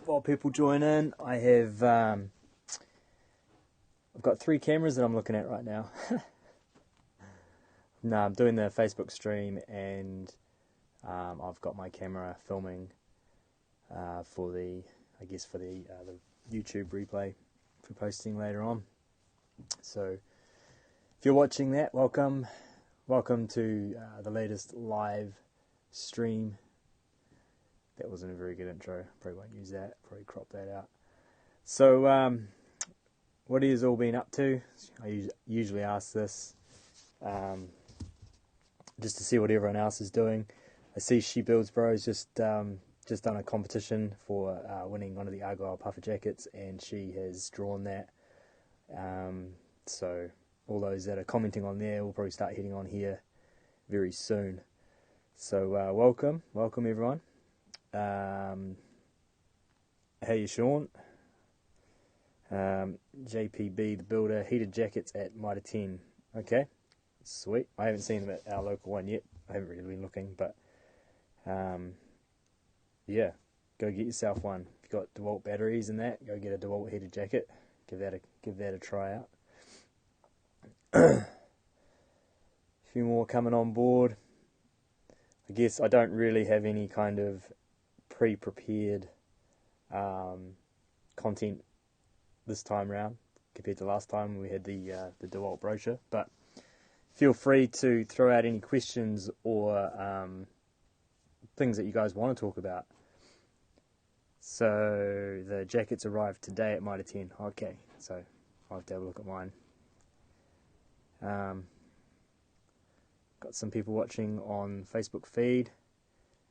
while people join in, I've got 3 cameras that I'm looking at right now. No, I'm doing the Facebook stream, and I've got my camera filming for the YouTube replay for posting later on. So if you're watching that, welcome to the latest live stream. That wasn't a very good intro. Probably won't use that. Probably crop that out. So, what have you all been up to? I usually ask this just to see what everyone else is doing. I see She Builds Bros just done a competition for winning one of the Argyle puffer jackets, and she has drawn that. So all those that are commenting on there will probably start hitting on here very soon. So welcome everyone. How you, Sean? JPB the builder, heated jackets at Mitre 10. Okay, sweet. I haven't seen them at our local one yet. I haven't really been looking, but yeah, go get yourself one. If you've got DeWalt batteries and that, go get a DeWalt heated jacket. Give that a try out. A few more coming on board. I guess I don't really have any kind of pre-prepared content this time round compared to last time we had the DeWalt brochure, but feel free to throw out any questions or things that you guys want to talk about. So the jackets arrived today at Mitre 10. Okay, so I'll have to have a look at mine. Got some people watching on Facebook feed.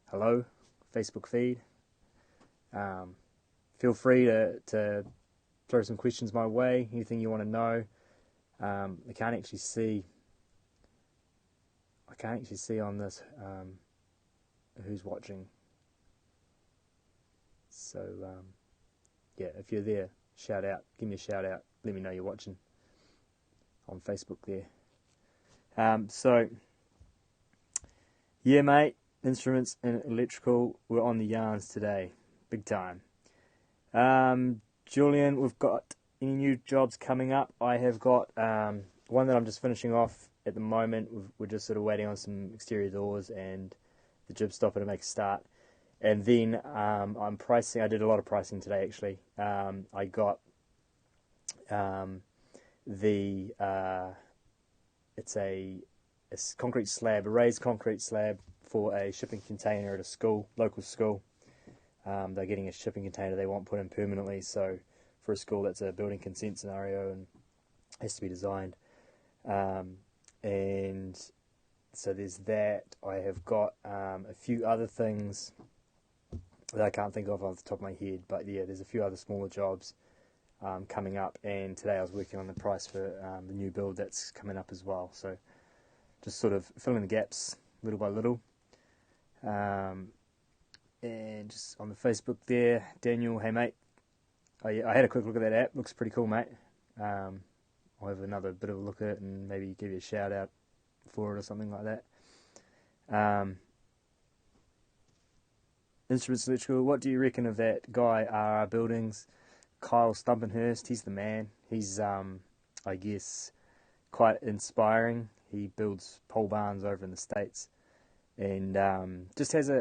Hello, Facebook feed. Feel free to throw some questions my way, anything you want to know. I can't actually see on this who's watching. So yeah, if you're there, shout out, give me a shout out, let me know you're watching on Facebook there. So yeah, mate, instruments and electrical, we're on the yarns today, big time. Julian, we've got any new jobs coming up? I have got one that I'm just finishing off at the moment. We're just sort of waiting on some exterior doors and the jib stopper to make a start. And then I'm pricing. I did a lot of pricing today, actually. I got it's a concrete slab, a raised concrete slab for a shipping container at a school, local school. They're getting a shipping container they want put in permanently, so for a school that's a building consent scenario and has to be designed. And so there's that. I have got a few other things that I can't think of off the top of my head, but yeah, there's a few other smaller jobs coming up, and today I was working on the price for the new build that's coming up as well, so just sort of filling the gaps little by little. And just on the Facebook there, Daniel, hey mate, I had a quick look at that app, looks pretty cool, mate. I'll have another bit of a look at it and maybe give you a shout out for it or something like that. Instruments Electrical, what do you reckon of that guy, RR Buildings, Kyle Stumpenhurst? He's the man. He's, I guess, quite inspiring. He builds pole barns over in the States, and just has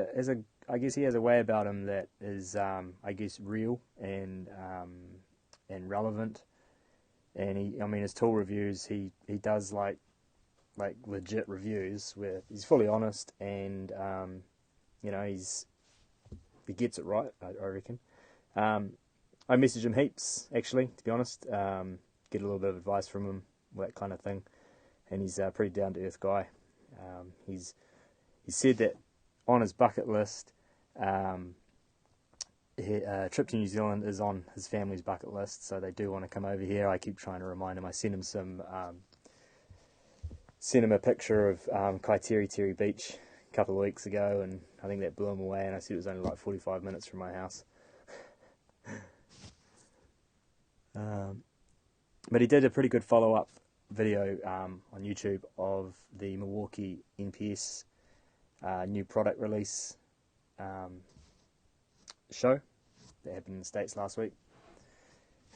I guess he has a way about him that is, I guess, real and relevant. And his tool reviews, he does like legit reviews where he's fully honest, and he gets it right, I reckon. I message him heaps, actually, to be honest. Get a little bit of advice from him, that kind of thing. And he's a pretty down to earth guy. He said that on his bucket list, a trip to New Zealand is on his family's bucket list, so they do want to come over here. I keep trying to remind him. I sent him a picture of Kaiteri Beach a couple of weeks ago, and I think that blew him away, and I said it was only like 45 minutes from my house. But he did a pretty good follow-up video on YouTube of the Milwaukee NPS new product release show. that happened in the States last week.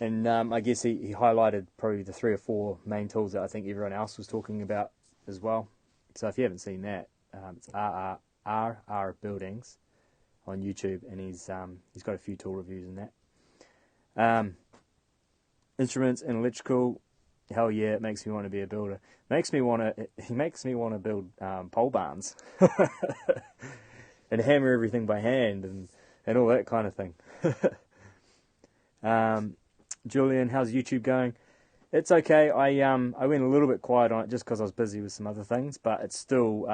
And I guess he highlighted probably the 3 or 4 main tools that I think everyone else was talking about as well. So if you haven't seen that, it's RR Buildings on YouTube, and he's got a few tool reviews in that. Instruments and electrical, hell yeah, it makes me want to be a builder. He makes me want to build pole barns and hammer everything by hand and all that kind of thing. Julian, how's YouTube going? It's okay. I went a little bit quiet on it just because I was busy with some other things, but it's still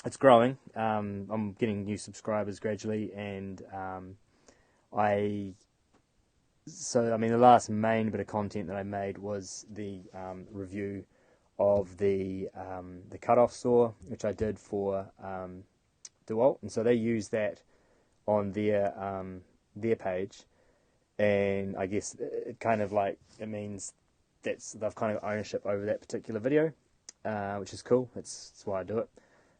it's growing. I'm getting new subscribers gradually, and the last main bit of content that I made was the review of the cutoff saw, which I did for DeWalt, and so they use that on their page, and I guess it means they've kind of ownership over that particular video, which is cool. That's why I do it.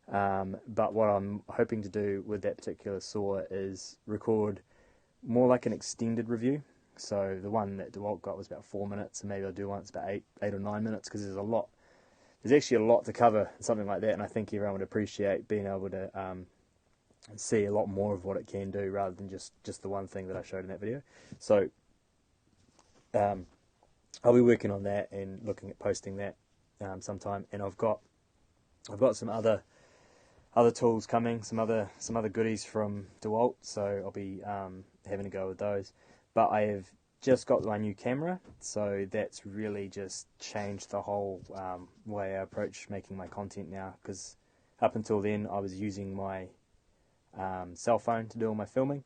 But what I'm hoping to do with that particular saw is record more like an extended review. So the one that DeWalt got was about 4 minutes, and maybe I'll do one that's about 8 or 9 minutes, because there's actually a lot to cover, something like that, and I think everyone would appreciate being able to see a lot more of what it can do rather than just the one thing that I showed in that video. So I'll be working on that and looking at posting that sometime, and I've got some other tools coming, some other goodies from DeWalt, so I'll be having a go with those. But I have just got my new camera, so that's really just changed the whole way I approach making my content now, because up until then I was using my cell phone to do all my filming,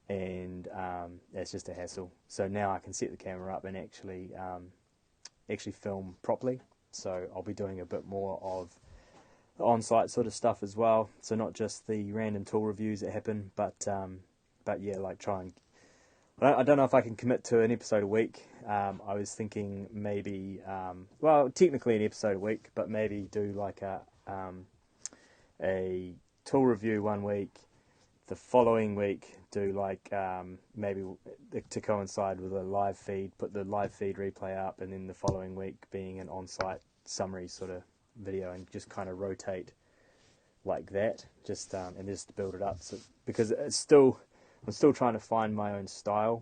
and it's just a hassle. So now I can set the camera up and actually film properly. So I'll be doing a bit more of the on-site sort of stuff as well. So not just the random tool reviews that happen, but yeah, like try and. I don't know if I can commit to an episode a week. I was thinking maybe, technically an episode a week, but maybe do like a tool review one week, the following week do like maybe to coincide with a live feed, put the live feed replay up, and then the following week being an on-site summary sort of video, and just kind of rotate like that, and just build it up. So because I'm still trying to find my own style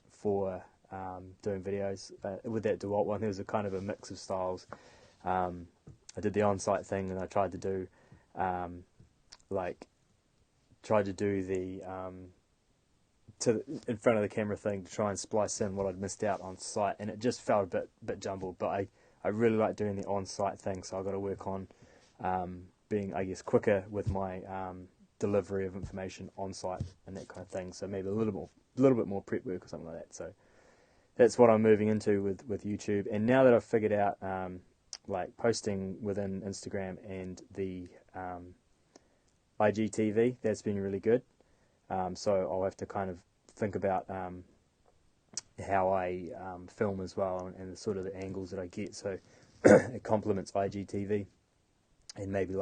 for doing videos. With that DeWalt one, there was a kind of a mix of styles. I did the on-site thing, and I tried to do the in front of the camera thing to try and splice in what I'd missed out on site, and it just felt a bit jumbled. But I really like doing the on-site thing, so I've got to work on being, I guess, quicker with my delivery of information on site and that kind of thing. So maybe a little bit more prep work or something like that. So that's what I'm moving into with YouTube. And now that I've figured out like posting within Instagram and the IGTV, that's been really good. So I'll have to kind of think about how I film as well, and the sort of the angles that I get, so it complements IGTV. And maybe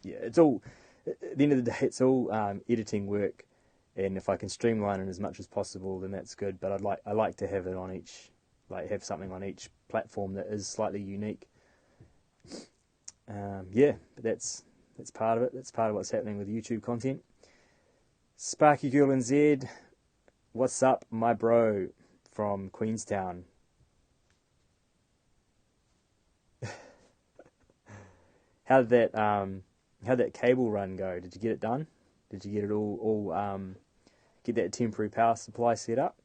it's all, at the end of the day, it's all editing work, and if I can streamline it as much as possible, then that's good. But I like to have it on each, have something on each platform that is slightly unique. But that's part of it. That's part of what's happening with YouTube content. Sparky Girl and Z, what's up, my bro from Queenstown? How'd that cable run go? Did you get it done? Did you get it all get that temporary power supply set up?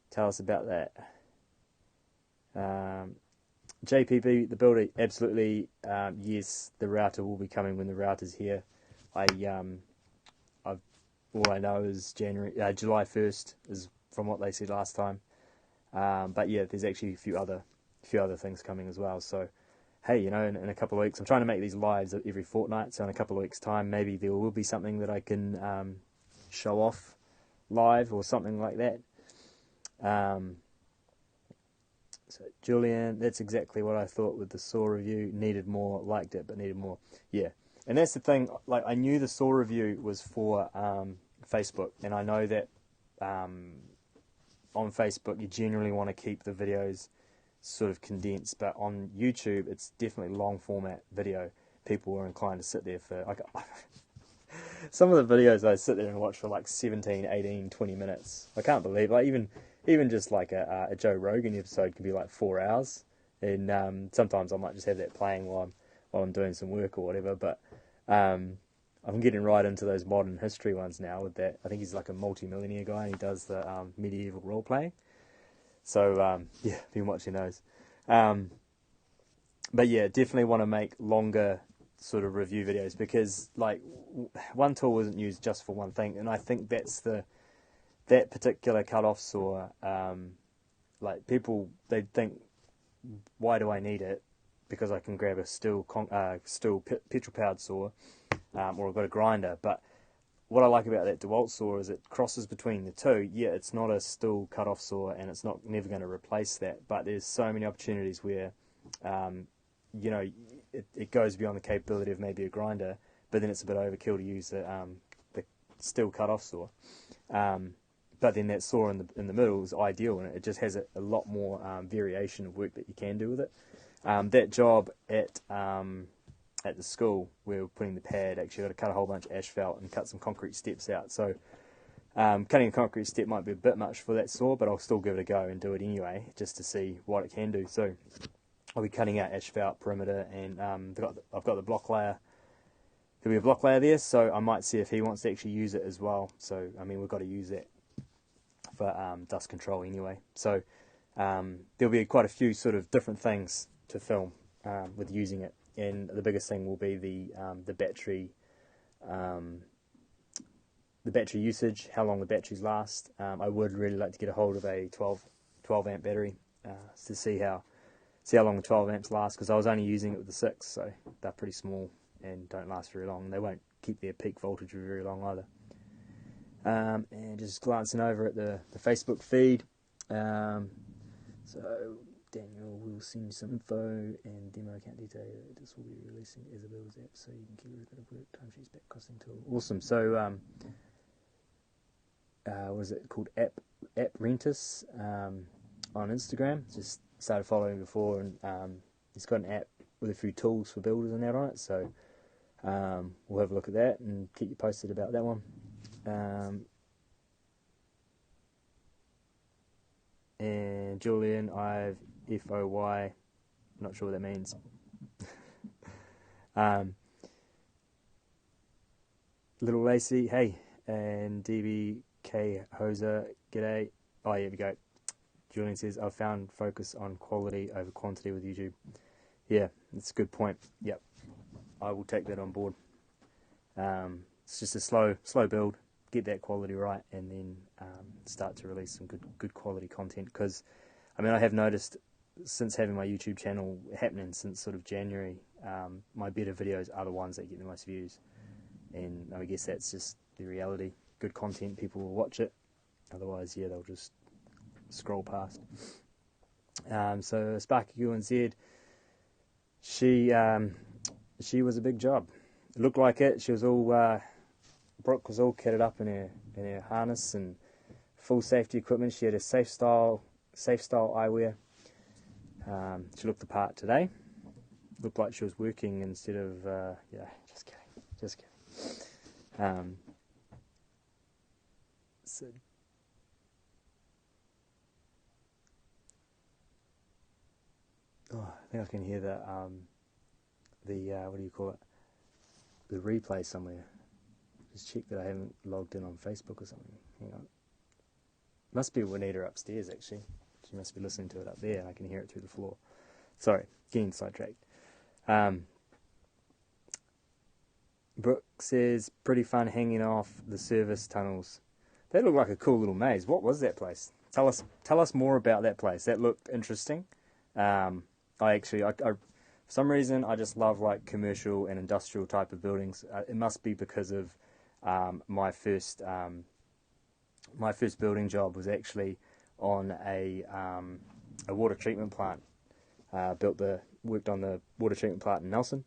Tell us about that. JPB, the builder, absolutely, yes, the router will be coming when the router's here. All I know is July 1st is from what they said last time. But yeah, there's actually a few other things coming as well. So hey, in a couple of weeks, I'm trying to make these lives every fortnight. So in a couple of weeks' time, maybe there will be something that I can show off live or something like that. So Julian, that's exactly what I thought with the saw review. Needed more, liked it, but needed more. Yeah, and that's the thing. Like, I knew the saw review was for Facebook, and I know that on Facebook you generally want to keep the videos sort of condensed, but on YouTube it's definitely long format video. People are inclined to sit there for like some of the videos I sit there and watch for like 17, 18, 20 minutes. I can't believe, like, even just like a Joe Rogan episode can be like 4 hours, and sometimes I might just have that playing while I'm doing some work or whatever. But I'm getting right into those modern history ones now with that. I think he's like a multi-millionaire guy, and he does the medieval role playing. So yeah, been watching those. But yeah, definitely want to make longer sort of review videos, because like one tool wasn't used just for one thing, and I think that's that particular cut-off saw. Like people, they think, why do I need it? Because I can grab a steel petrol-powered saw, or I've got a grinder. But what I like about that DeWalt saw is it crosses between the two. Yeah, it's not a steel cut-off saw, and it's never going to replace that. But there's so many opportunities where, you know, it goes beyond the capability of maybe a grinder, but then it's a bit overkill to use the steel cut-off saw. But then that saw in the middle is ideal, and it just has a lot more variation of work that you can do with it. That job at the school where we're putting the pad, actually got to cut a whole bunch of asphalt and cut some concrete steps out. So cutting a concrete step might be a bit much for that saw, but I'll still give it a go and do it anyway, just to see what it can do. So I'll be cutting out asphalt perimeter, and I've got the block layer. There'll be a block layer there, so I might see if he wants to actually use it as well. So I mean, we've got to use that for dust control anyway. So there'll be quite a few sort of different things to film with using it, and the biggest thing will be the battery usage, how long the batteries last. I would really like to get a hold of a 12 amp battery to see how long the 12 amps last, because I was only using it with the 6, so they're pretty small and don't last very long. They won't keep their peak voltage for very long either. And just glancing over at the Facebook feed. So Daniel will send you some info and demo account detail. This will be releasing as a builder's app, so you can keep a record of work, timesheets, back costing tool. Awesome. So what is it called? App Rentus on Instagram. Just started following before, and he's got an app with a few tools for builders and that on it. So we'll have a look at that and keep you posted about that one. And Julian, I've FOY, not sure what that means. Little Lacey, hey, and DBK Hoser, g'day. Oh, here we go. Julian says, I've found focus on quality over quantity with YouTube. Yeah, that's a good point. Yep, I will take that on board. It's just a slow build, get that quality right, and then start to release some good quality content. Because, I mean, I have noticed since having my YouTube channel happening since sort of January, my better videos are the ones that get the most views. And I guess that's just the reality. Good content, people will watch it. Otherwise, yeah, they'll just scroll past. So Sparky QNZ, she was a big job. It looked like it. She was all Brooke was all kitted up in her harness and full safety equipment. She had a safe style eyewear. She looked the part today. Looked like she was working instead of yeah. Just kidding. So. Oh, I think I can hear the what do you call it? The replay somewhere. Just check that I haven't logged in on Facebook or something. Hang on. Must be Juanita upstairs, actually. She must be listening to it up there, and I can hear it through the floor. Sorry, getting sidetracked. Brooke says, pretty fun hanging off the service tunnels. That looked like a cool little maze. What was that place? Tell us more about that place. That looked interesting. I for some reason, I just love like commercial and industrial type of buildings. It must be because of my first building job was actually on a water treatment plant. Worked on the water treatment plant in Nelson,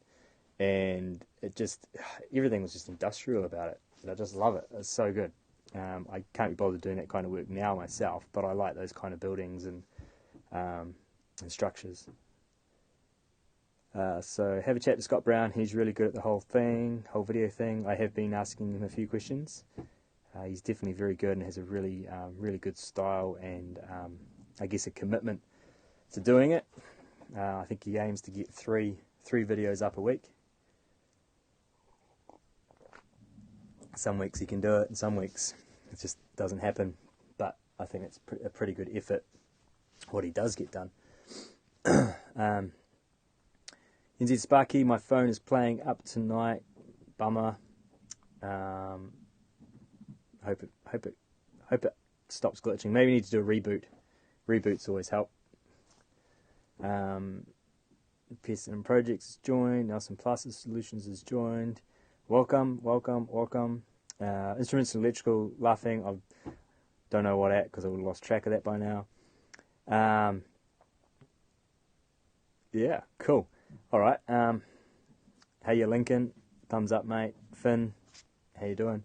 and everything was just industrial about it. And I just love it. It's so good. I can't be bothered doing that kind of work now myself, but I like those kind of buildings and structures. So have a chat to Scott Brown. He's really good at the whole video thing. I have been asking him a few questions. He's definitely very good and has a really good style and I guess a commitment to doing it. I think he aims to get three videos up a week. Some weeks he can do it, and some weeks it just doesn't happen. But I think it's a pretty good effort what he does get done. NZ Sparky, my phone is playing up tonight. Bummer. Hope it stops glitching. Maybe we need to do a reboot. Reboots always help. Pearson Projects has joined. Nelson Plus Solutions has joined. Welcome. Instruments and Electrical, laughing. I don't know what at because I would have lost track of that by now. Yeah, cool. All right. How you, Lincoln? Thumbs up, mate. Finn, how you doing?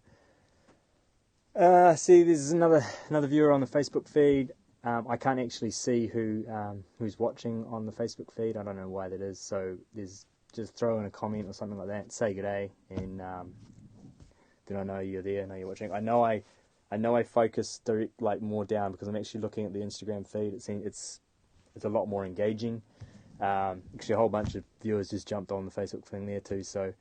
See, there's another viewer on the Facebook feed. I can't actually see who's watching on the Facebook feed. I don't know why that is. So there's just throw in a comment or something like that. Say g'day, and then I know you're there. I know you're watching. I know I focus more down because I'm actually looking at the Instagram feed. It's a lot more engaging. Actually, a whole bunch of viewers just jumped on the Facebook thing there too. So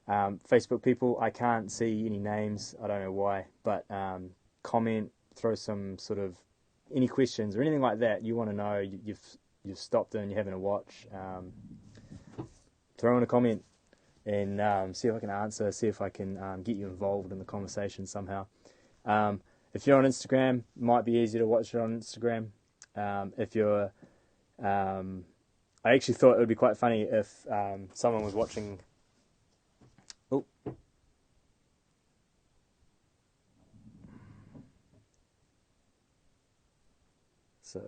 Facebook people, I can't see any names. I don't know why, but comment, throw some sort of any questions or anything like that you want to know. You've stopped in, you're having a watch. Throw in a comment and see if I can answer. See if I can get you involved in the conversation somehow. If you're on Instagram, it might be easier to watch it on Instagram. If you're I actually thought it would be quite funny if someone was watching. Oh. So,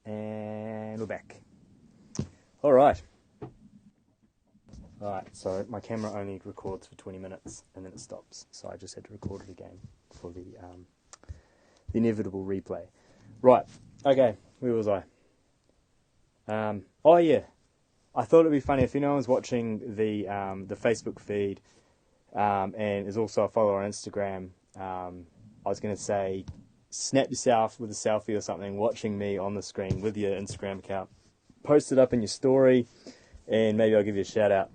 and we're back. All right. So my camera only records for 20 minutes and then it stops. So I just had to record it again for the inevitable replay. Right. Okay. Where was I? Oh yeah, I thought it'd be funny if anyone's watching the Facebook feed and is also a follower on Instagram. I was going to say, snap yourself with a selfie or something, watching me on the screen with your Instagram account. Post it up in your story, and maybe I'll give you a shout out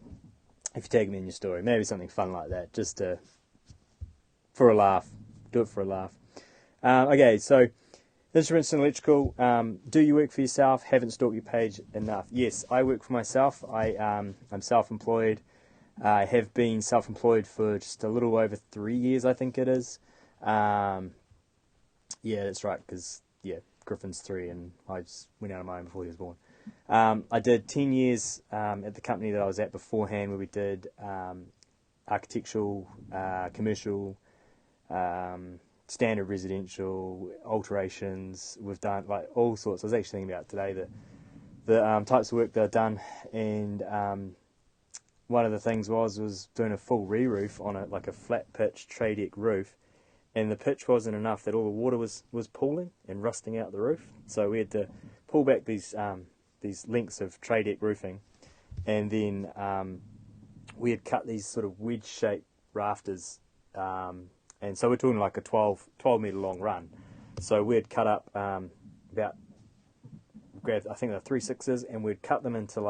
if you tag me in your story. Maybe something fun like that, just for a laugh. Do it for a laugh. Okay, so. Instruments and Electrical, do you work for yourself? Haven't stalked your page enough. Yes, I work for myself. I'm self-employed. I have been self-employed for just a little over 3 years, I think it is. Yeah, that's right, because, Griffin's 3 and I just went out on my own before he was born. I did 10 years at the company that I was at beforehand where we did architectural, commercial, standard residential, alterations. We've done all sorts. I was actually thinking about today the types of work that I've done, and one of the things was doing a full re-roof on a flat pitch tray deck roof, and the pitch wasn't enough that all the water was pooling and rusting out the roof. So we had to pull back these lengths of tray deck roofing, and then we had cut these sort of wedge shaped rafters. And so we're talking like a 12 metre long run. So we'd cut up grabbed, I think they're 3/6s, and we'd cut them into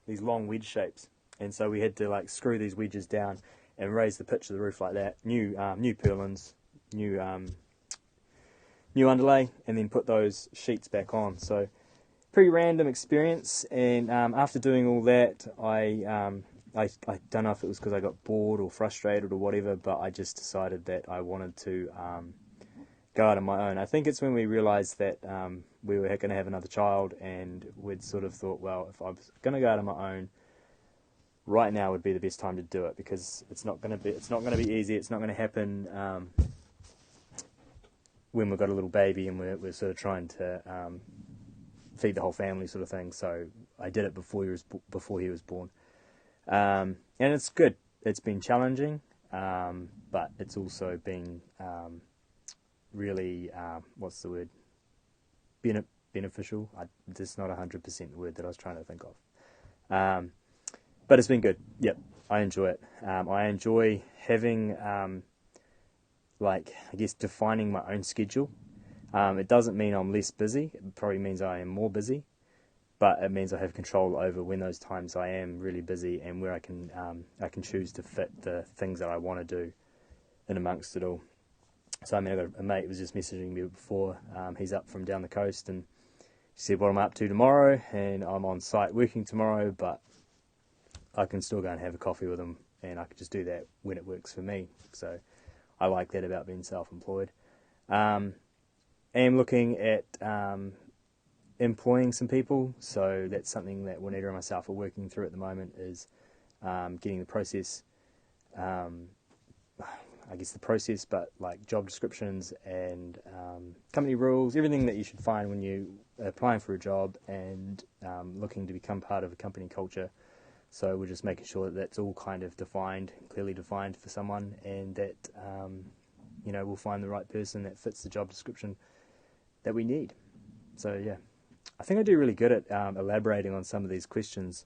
these long wedge shapes. And so we had to screw these wedges down and raise the pitch of the roof like that. New purlins, new underlay, and then put those sheets back on. So pretty random experience. And after doing all that, I don't know if it was because I got bored or frustrated or whatever, but I just decided that I wanted to go out on my own. I think it's when we realised that we were going to have another child, and we'd sort of thought, well, if I was going to go out on my own, right now would be the best time to do it, because it's not going to be easy. It's not going to happen when we've got a little baby and we're sort of trying to feed the whole family, sort of thing. So I did it before he was born. And it's good. It's been challenging, but it's also been really, what's the word, beneficial. That's not 100% the word that I was trying to think of. But it's been good. Yep, I enjoy it. I enjoy having, defining my own schedule. It doesn't mean I'm less busy. It probably means I am more busy. But it means I have control over when those times I am really busy and where I can choose to fit the things that I want to do in amongst it all. So I mean, I got a mate who was just messaging me before. He's up from down the coast, and he said what I'm up to tomorrow, and I'm on site working tomorrow, but I can still go and have a coffee with him, and I can just do that when it works for me. So I like that about being self-employed. I am looking at employing some people, so that's something that Juanita and myself are working through at the moment, is getting the process, the process, but like job descriptions and company rules, everything that you should find when you are applying for a job and looking to become part of a company culture. So we're just making sure that that's all kind of defined, clearly defined for someone, and that we'll find the right person that fits the job description that we need. So yeah, I think I do really good at elaborating on some of these questions.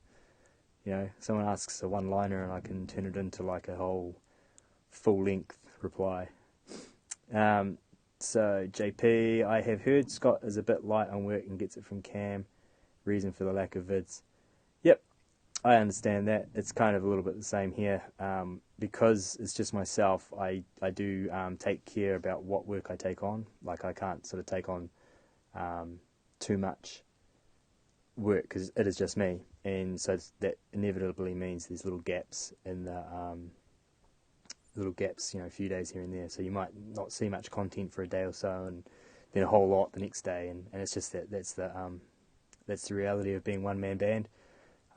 Someone asks a one-liner and I can turn it into like a whole full-length reply. So JP, I have heard Scott is a bit light on work and gets it from Cam. Reason for the lack of vids. Yep, I understand that. It's kind of a little bit the same here. Because it's just myself, I do take care about what work I take on. Like I can't sort of take on too much work because it is just me, and so that inevitably means there's little gaps in the a few days here and there. So you might not see much content for a day or so, and then a whole lot the next day, and it's just that's the reality of being one-man band.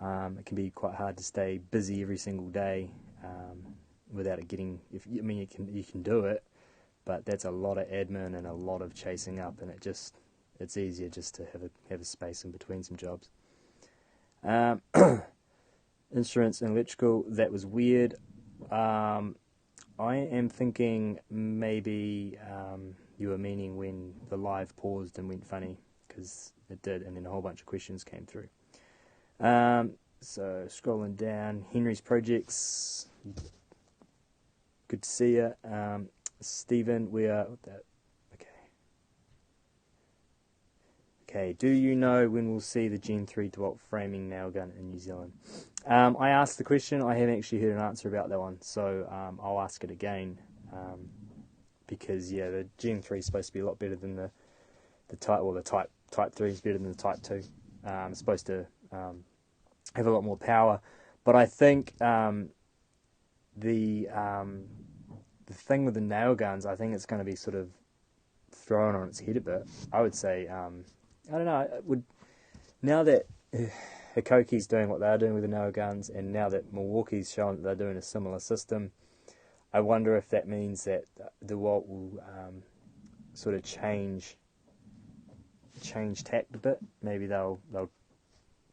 It can be quite hard to stay busy every single day without it getting. You can do it, but that's a lot of admin and a lot of chasing up, and it's easier just to have a space in between some jobs. Insurance and electrical, that was weird. I am thinking maybe you were meaning when the live paused and went funny, because it did, and then a whole bunch of questions came through. So scrolling down, Henry's Projects, good to see you. Stephen, Okay, do you know when we'll see the Gen 3 DeWalt framing nail gun in New Zealand? I asked the question. I haven't actually heard an answer about that one, so I'll ask it again. Because the Gen 3 is supposed to be a lot better than the Type 3 is better than the Type 2. It's supposed to have a lot more power, but I think the thing with the nail guns, I think it's going to be sort of thrown on its head a bit. I would say. I don't know. Now that Hikoki's doing what they're doing with the nail guns, and now that Milwaukee's showing that they're doing a similar system, I wonder if that means that DeWalt will sort of change tact a bit. Maybe they'll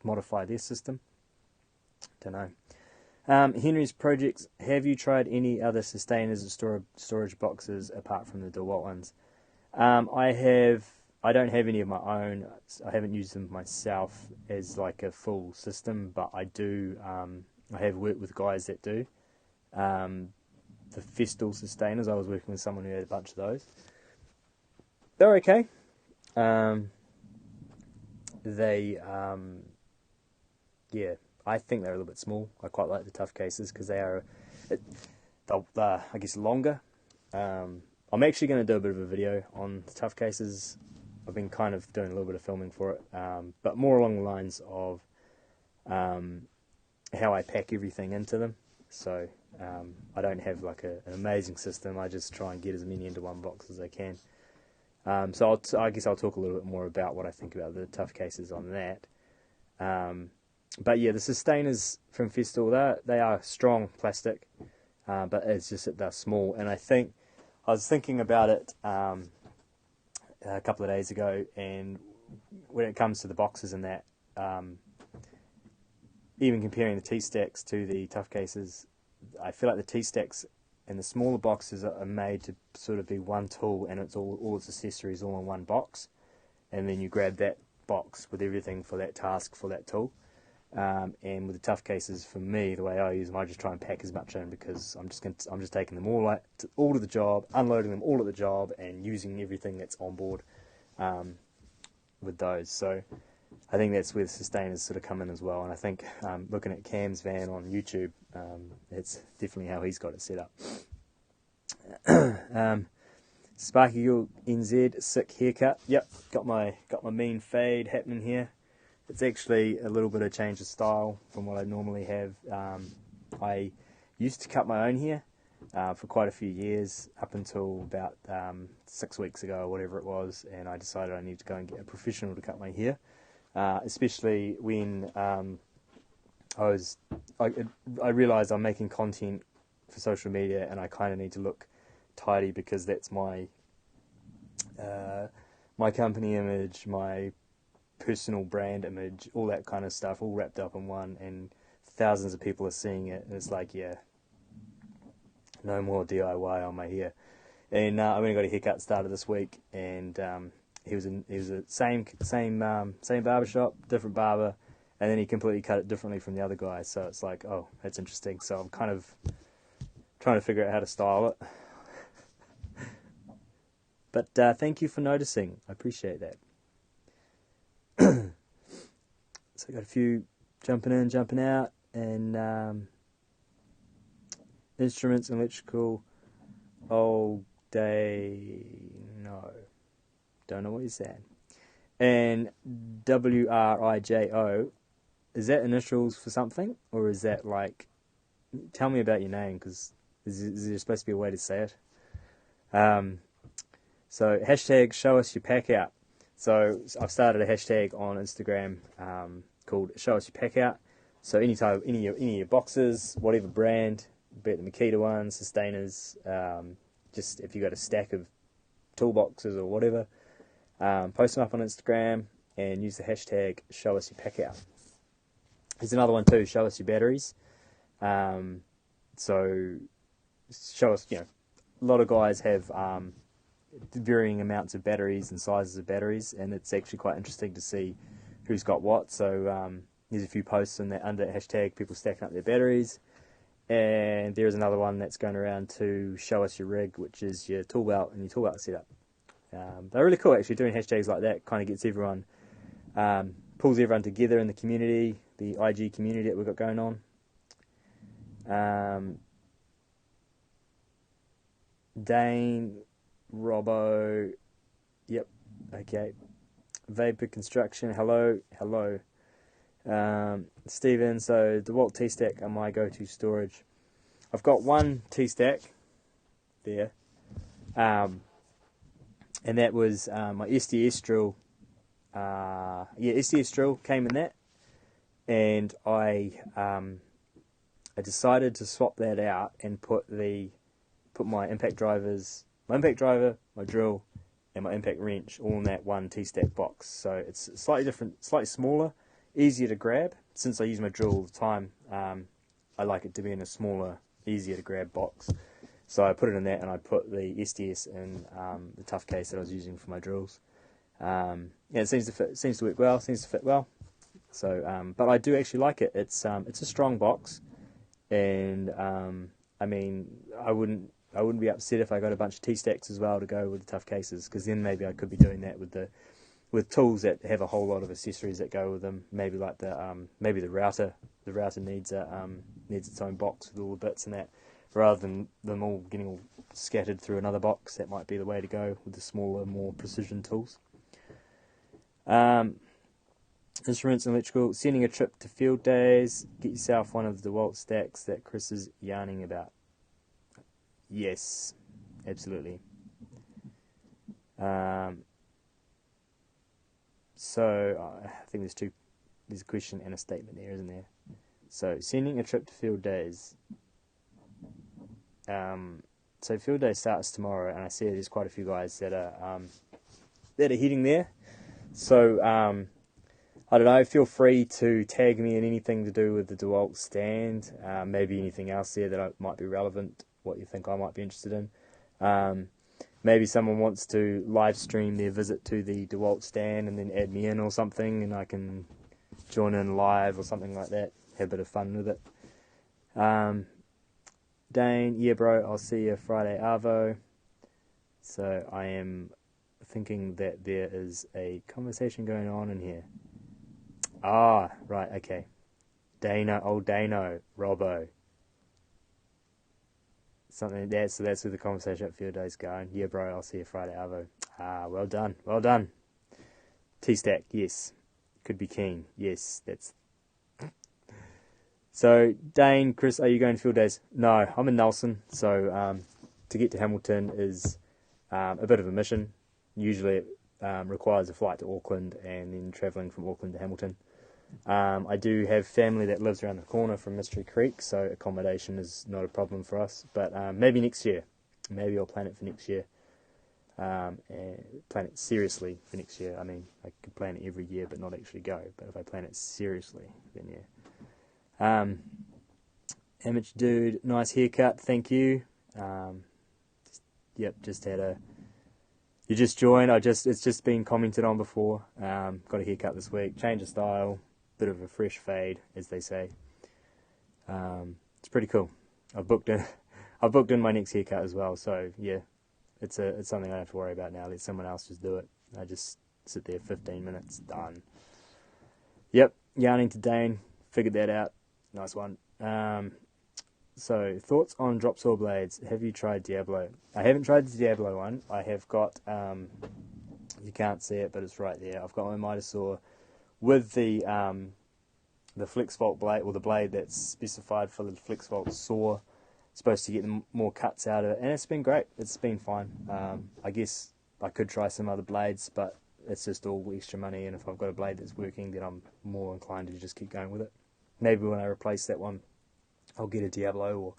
modify their system. Don't know. Henry's Projects. Have you tried any other sustainers or storage boxes apart from the DeWalt ones? I don't have any of my own. I haven't used them myself as like a full system, but I do. I have worked with guys that do. The Festool sustainers, I was working with someone who had a bunch of those. They're okay. I think they're a little bit small. I quite like the tough cases because they're I guess longer. I'm actually going to do a bit of a video on the tough cases. I've been kind of doing a little bit of filming for it, but more along the lines of how I pack everything into them. So I don't have like an amazing system. I just try and get as many into one box as I can. So I guess I'll talk a little bit more about what I think about the tough cases on that. But yeah, the sustainers from Festool, they are strong plastic, but it's just that they're small. And I was thinking about it a couple of days ago, and when it comes to the boxes and that, even comparing the T-Stacks to the tough cases, I feel like the T-Stacks and the smaller boxes are made to sort of be one tool, and it's all its accessories all in one box, and then you grab that box with everything for that task for that tool. And with the tough cases, for me, the way I use them, I just try and pack as much in, because I'm just taking them all to the job, unloading them all at the job, and using everything that's on board with those. So I think that's where the sustainers sort of come in as well. And I think looking at Cam's van on YouTube, that's definitely how he's got it set up. Sparky Girl NZ, sick haircut. Yep, got my mean fade happening here. It's actually a little bit of change of style from what I normally have. I used to cut my own hair for quite a few years, up until about 6 weeks ago or whatever it was, and I decided I needed to go and get a professional to cut my hair, especially when I realised I'm making content for social media, and I kind of need to look tidy, because that's my company image, my personal brand image, all that kind of stuff, all wrapped up in one, and thousands of people are seeing it, and it's like, yeah, no more DIY on my hair. And I only got a haircut started this week, and he was a same barbershop, different barber, and then he completely cut it differently from the other guy. So it's like, oh, that's interesting. So I'm kind of trying to figure out how to style it. But thank you for noticing. I appreciate that. So I got a few jumping in, jumping out, and instruments and electrical all day. No, don't know what you said. And WRIJO, is that initials for something, or is that like? Tell me about your name, because is there supposed to be a way to say it? So hashtag show us your pack out. So I've started a hashtag on Instagram called Show Us Your Pack Out. So any of your boxes, whatever brand, be it the Makita ones, Sustainers, just if you got a stack of toolboxes or whatever, post them up on Instagram and use the hashtag Show Us Your Pack Out. There's another one too, Show Us Your Batteries. So show us, a lot of guys have varying amounts of batteries and sizes of batteries, and it's actually quite interesting to see who's got what. So there's a few posts under that hashtag, people stacking up their batteries, and there is another one that's going around to show us your rig, which is your tool belt and your tool belt setup. They're really cool, actually. Doing hashtags like that kind of gets everyone, pulls everyone together in the community, the IG community that we've got going on. Dane, Robbo, yep, okay. Vapor Construction, hello. Stephen, so DeWalt T-Stack are my go-to storage. I've got one T-Stack there, and that was my SDS drill. SDS drill came in that, and I decided to swap that out and put my impact driver, my drill, and my impact wrench all in that one T-Stack box. So it's slightly different, slightly smaller, easier to grab. Since I use my drill all the time, I like it to be in a smaller, easier to grab box. So I put it in that, and I put the SDS in the tough case that I was using for my drills. It seems to work well, seems to fit well. So, but I do actually like it. It's a strong box, and I mean, I wouldn't be upset if I got a bunch of T-Stacks as well to go with the tough cases, because then maybe I could be doing that with tools that have a whole lot of accessories that go with them. Maybe like the router. The router needs its own box with all the bits and that, rather than them all getting all scattered through another box. That might be the way to go with the smaller, more precision tools. Instruments and electrical. Sending a trip to field days. Get yourself one of the DeWalt stacks that Chris is yarning about. Yes, absolutely. So I think there's a question and a statement there, isn't there? So sending a trip to field days. So field day starts tomorrow, and I see there's quite a few guys that are heading there. So I don't know. Feel free to tag me in anything to do with the DeWalt stand. Maybe anything else there that might be relevant what you think I might be interested in. Maybe someone wants to live stream their visit to the DeWalt stand and then add me in or something, and I can join in live or something like that. Have a bit of fun with it. Dane, yeah bro, I'll see you Friday Arvo. So I am thinking that there is a conversation going on in here. Ah, right, okay. Dano, old Dano, Robbo. Something like that, so that's where the conversation at Field Day's going. Yeah bro, I'll see you Friday Arvo. Ah, well done, well done. T-Stack, yes. Could be keen, yes, that's... So, Dane, Chris, are you going to Field Days? No, I'm in Nelson, so to get to Hamilton is a bit of a mission. Usually it requires a flight to Auckland and then travelling from Auckland to Hamilton. I do have family that lives around the corner from Mystery Creek, so accommodation is not a problem for us. But maybe next year. Maybe I'll plan it for next year. And plan it seriously for next year. I mean, I could plan it every year but not actually go. But if I plan it seriously, then yeah. Image dude, nice haircut, thank you. Just had a... You just joined, it's just been commented on before. Got a haircut this week, change of style, bit of a fresh fade, as they say. It's pretty cool. I've booked in my next haircut as well, so yeah, it's something I don't have to worry about now. Let someone else just do it. I just sit there 15 minutes, done. Yep, yarning to Dane, figured that out. Nice one. So, thoughts on drop saw blades. Have you tried Diablo? I haven't tried the Diablo one. I have got, you can't see it, but it's right there. I've got my miter saw with the flex volt blade, or the blade that's specified for the flex volt saw. Supposed to get more cuts out of it, and it's been great. It's been fine. I guess I could try some other blades, but it's just all extra money, and if I've got a blade that's working, then I'm more inclined to just keep going with it. Maybe when I replace that one, I'll get a Diablo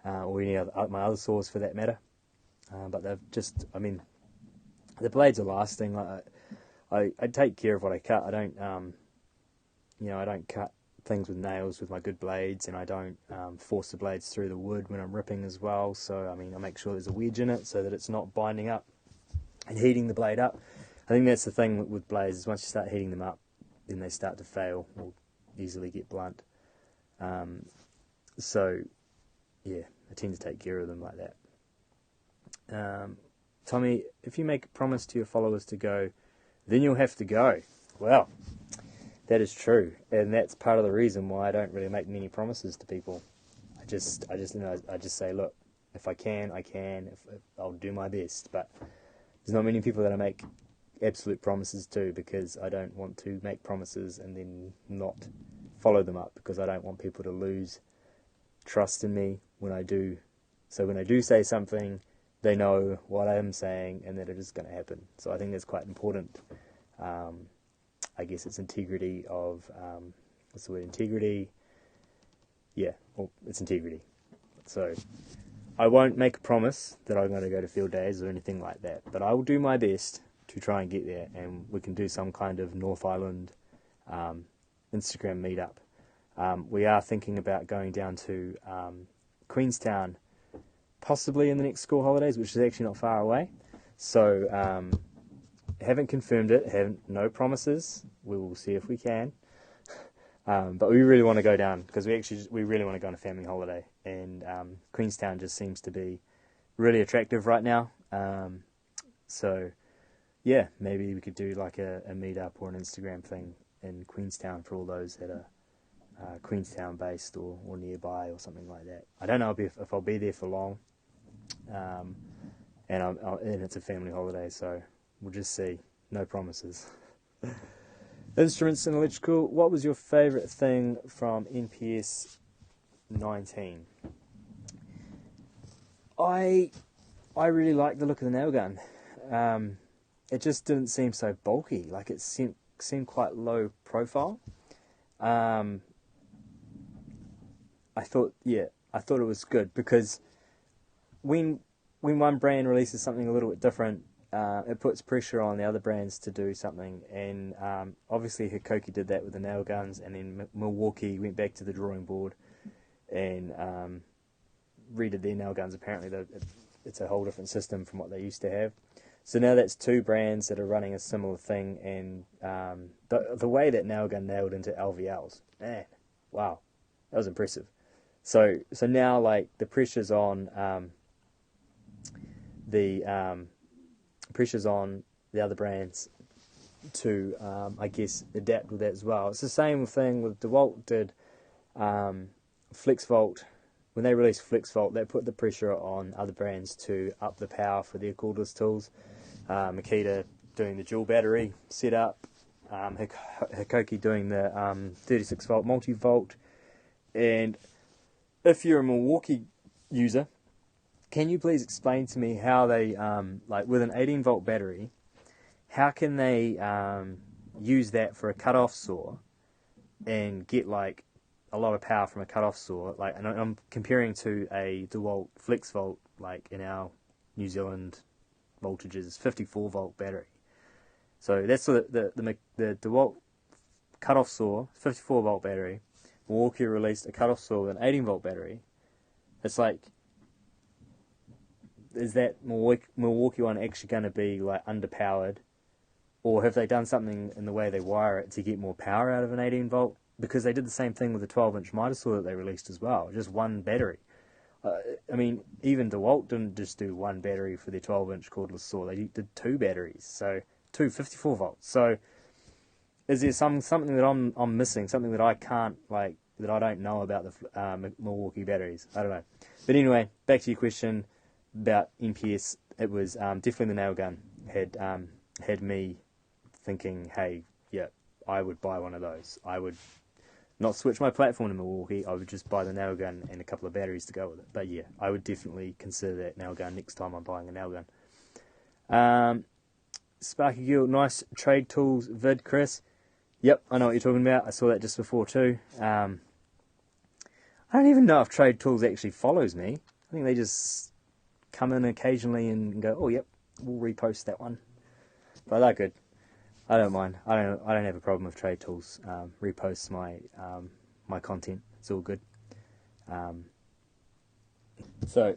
or any other my other saws for that matter. But they've just, I mean, the blades are lasting. I take care of what I cut. I don't, I don't cut things with nails with my good blades, and I don't force the blades through the wood when I'm ripping as well. So I mean, I make sure there's a wedge in it so that it's not binding up and heating the blade up. I think that's the thing with blades, is once you start heating them up, then they start to fail or easily get blunt. So, yeah, I tend to take care of them like that. Tommy, if you make a promise to your followers to go, then you'll have to go. Well, that is true, and that's part of the reason why I don't really make many promises to people. I just say, look, if I can, I can. If I'll do my best, but there's not many people that I make absolute promises to, because I don't want to make promises and then not follow them up, because I don't want people to lose trust in me when I do. So when I do say something, they know what I am saying and that it is going to happen. So I think that's quite important. I guess it's integrity of, what's the word, integrity? Yeah, well, it's integrity. So I won't make a promise that I'm going to go to field days or anything like that, but I will do my best to try and get there, and we can do some kind of North Island Instagram meetup. We are thinking about going down to Queenstown, possibly in the next school holidays, which is actually not far away. So haven't confirmed it, no promises. We will see if we can. But we really want to go down, because we really want to go on a family holiday, and Queenstown just seems to be really attractive right now. So yeah, maybe we could do like a meetup or an Instagram thing in Queenstown for all those that are Queenstown based or nearby or something like that. I don't know if I'll be there for long, and it's a family holiday, so we'll just see. No promises. Instruments and electrical. What was your favourite thing from NPS 19? I really like the look of the nail gun. It just didn't seem so bulky. Like, it seemed quite low profile. I thought it was good, because when one brand releases something a little bit different, it puts pressure on the other brands to do something, and obviously Hikoki did that with the nail guns, and then Milwaukee went back to the drawing board and redid their nail guns. Apparently, it's a whole different system from what they used to have. So now that's two brands that are running a similar thing, and the way that nail gun nailed into LVLs, man, wow, that was impressive. So now like the pressure's on the other brands to I guess adapt with that as well. It's the same thing with DeWalt did FlexVolt. When they released FlexVolt, they put the pressure on other brands to up the power for their cordless tools. Makita doing the dual battery setup, Hikoki doing the 36 volt multi-volt. And if you're a Milwaukee user, can you please explain to me how they, like with an 18 volt battery, how can they use that for a cut-off saw and get like a lot of power from a cut-off saw? Like, and I'm comparing to a DeWalt FlexVolt, like in our New Zealand voltages, 54 volt battery. So that's the DeWalt cut-off saw, 54 volt battery. Milwaukee released a cut-off saw with an 18 volt battery. It's like, is that Milwaukee one actually going to be like underpowered, or have they done something in the way they wire it to get more power out of an 18 volt? Because they did the same thing with the 12-inch miter saw that they released as well, just one battery. I mean, even DeWalt didn't just do one battery for their 12-inch cordless saw. They did two batteries, so two 54 volts. So is there something that I'm missing, something that I can't, like, that I don't know about the Milwaukee batteries? I don't know. But anyway, back to your question about MPS. It was definitely the nail gun had me thinking, hey, yeah, I would buy one of those. I would not switch my platform to Milwaukee. I would just buy the nail gun and a couple of batteries to go with it. But yeah, I would definitely consider that nail gun next time I'm buying a nail gun. Sparky Gill, nice trade tools vid, Chris. Yep, I know what you're talking about. I saw that just before too. I don't even know if Trade Tools actually follows me. I think they just come in occasionally and go, oh yep, we'll repost that one. But they're good. I don't mind. I don't have a problem with Trade Tools reposts my content. It's all good. So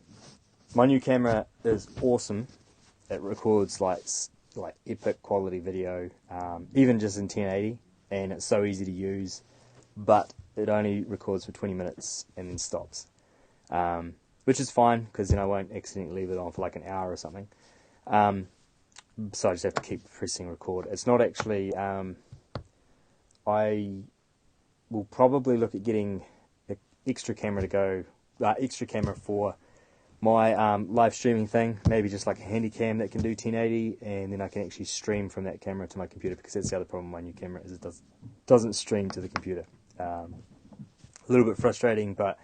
my new camera is awesome. It records like epic quality video, even just in 1080, and it's so easy to use. But it only records for 20 minutes and then stops, which is fine because then I won't accidentally leave it on for like an hour or something. So I just have to keep pressing record. It's not actually. I will probably look at getting an extra camera for my live streaming thing. Maybe just like a handy cam that can do 1080, and then I can actually stream from that camera to my computer, because that's the other problem with my new camera, is it doesn't stream to the computer. A little bit frustrating, but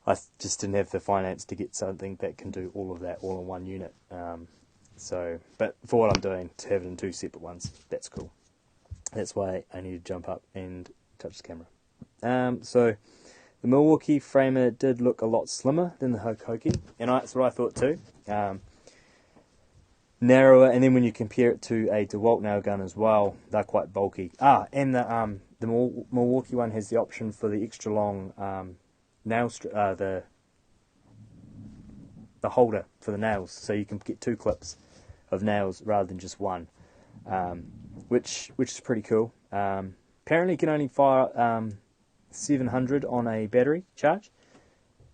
I just didn't have the finance to get something that can do all of that all in one unit. But for what I'm doing, to have it in two separate ones, that's cool. That's why I need to jump up and touch the camera. So the Milwaukee framer did look a lot slimmer than the Hikoki, and that's what I thought too. Narrower, and then when you compare it to a DeWalt nail gun as well, they're quite bulky. And the Milwaukee one has the option for the extra long the holder for the nails, so you can get two clips of nails rather than just one, which is pretty cool. Apparently you can only fire 700 on a battery charge,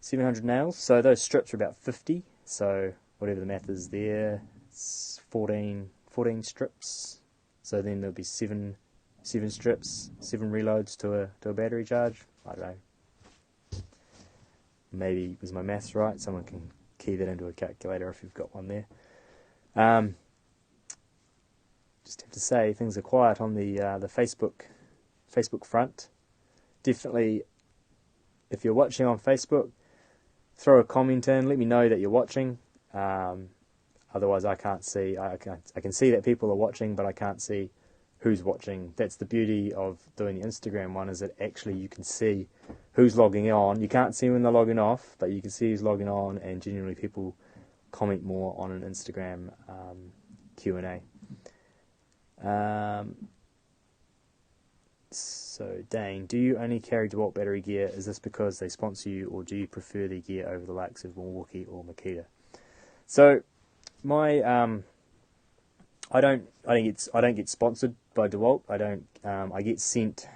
700 nails, so those strips are about 50, so whatever the math is there, it's 14 strips, so then there'll be seven strips, 7 reloads to a battery charge. I don't know, maybe was my maths right? Someone can key that into a calculator if you've got one there. Just have to say, things are quiet on the Facebook front. Definitely, if you're watching on Facebook, throw a comment in. Let me know that you're watching. Otherwise, I can't see. I can see that people are watching, but I can't see who's watching. That's the beauty of doing the Instagram one, is that actually you can see who's logging on. You can't see when they're logging off, but you can see who's logging on, and generally people comment more on an Instagram Q&A. So, Dane, do you only carry DeWalt battery gear? Is this because they sponsor you, or do you prefer their gear over the likes of Milwaukee or Makita? So, my I don't get sponsored by DeWalt. I get sent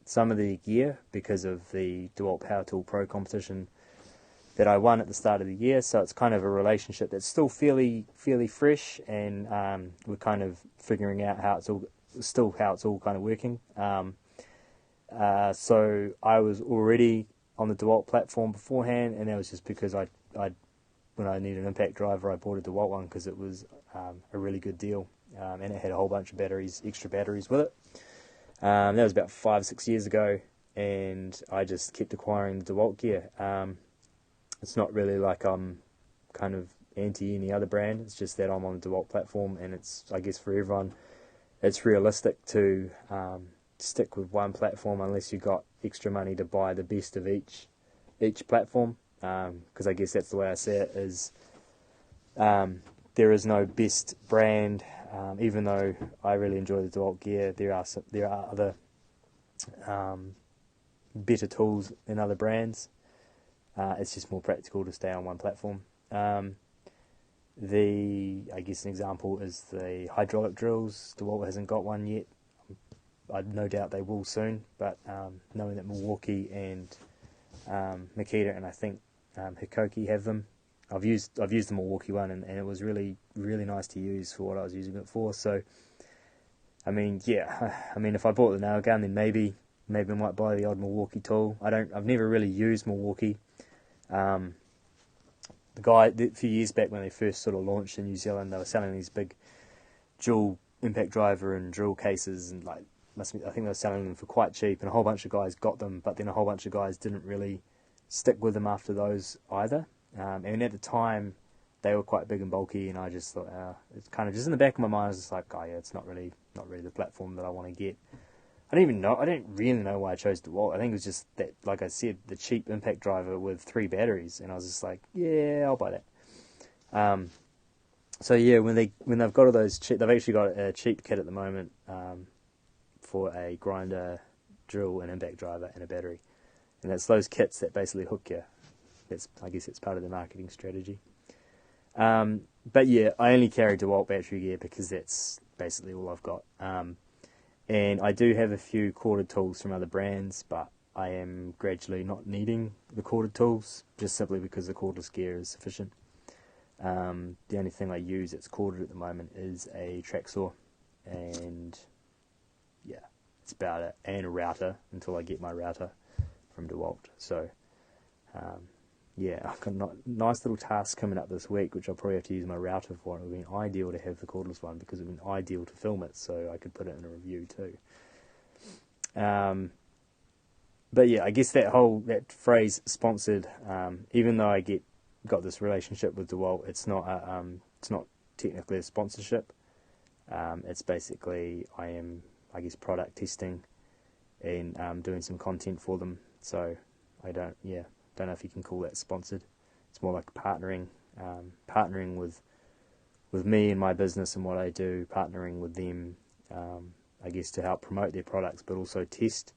some of the gear because of the DeWalt Powertool Pro competition that I won at the start of the year. So it's kind of a relationship that's still fairly fresh, and we're kind of figuring out how it's all kind of working. So I was already on the DeWalt platform beforehand, and that was just because I when I needed an impact driver, I bought a DeWalt one because it was a really good deal, and it had a whole bunch of extra batteries with it. That was about 5-6 years ago, and I just kept acquiring the DeWalt gear. It's not really like I'm kind of anti any other brand. It's just that I'm on the DeWalt platform, and it's, I guess, for everyone, it's realistic to stick with one platform unless you got extra money to buy the best of each platform. Because I guess that's the way I see it. Is there is no best brand. Even though I really enjoy the DeWalt gear, there are other better tools in other brands. It's just more practical to stay on one platform. I guess an example is the hydraulic drills. DeWalt hasn't got one yet. I no doubt they will soon, but knowing that Milwaukee and Makita and I think Hikoki have them, I've used the Milwaukee one, and it was really nice to use for what I was using it for. So, I mean, if I bought the nail gun, then maybe I might buy the odd Milwaukee tool. I've never really used Milwaukee. A few years back when they first sort of launched in New Zealand, they were selling these big dual impact driver and drill cases, and I think they were selling them for quite cheap, and a whole bunch of guys got them, but then a whole bunch of guys didn't really stick with them after those either. And at the time, they were quite big and bulky, and I just thought, it's kind of just in the back of my mind, I was just like, oh yeah, it's not really the platform that I want to get. I don't really know why I chose DeWalt. I think it was just that, like I said, the cheap impact driver with 3 batteries, and I was just like, yeah, I'll buy that. So yeah, when they've got all those cheap, they've actually got a cheap kit at the moment for a grinder, drill, an impact driver, and a battery, and it's those kits that basically hook you. I guess it's part of the marketing strategy. But yeah, I only carry DeWalt battery gear because that's basically all I've got. And I do have a few corded tools from other brands, but I am gradually not needing the corded tools, just simply because the cordless gear is sufficient. The only thing I use that's corded at the moment is a track saw, and yeah, that's about it. And a router until I get my router from DeWalt. So yeah, I've got a nice little task coming up this week, which I'll probably have to use my router for. It would have been ideal to have the cordless one because it would have been ideal to film it, so I could put it in a review too. But yeah, I guess that phrase "sponsored," even though I got this relationship with DeWalt, it's not technically a sponsorship. It's basically I am, I guess, product testing and doing some content for them. So I don't know if you can call that sponsored. It's more like partnering with me and my business and what I do, partnering with them, I guess, to help promote their products, but also test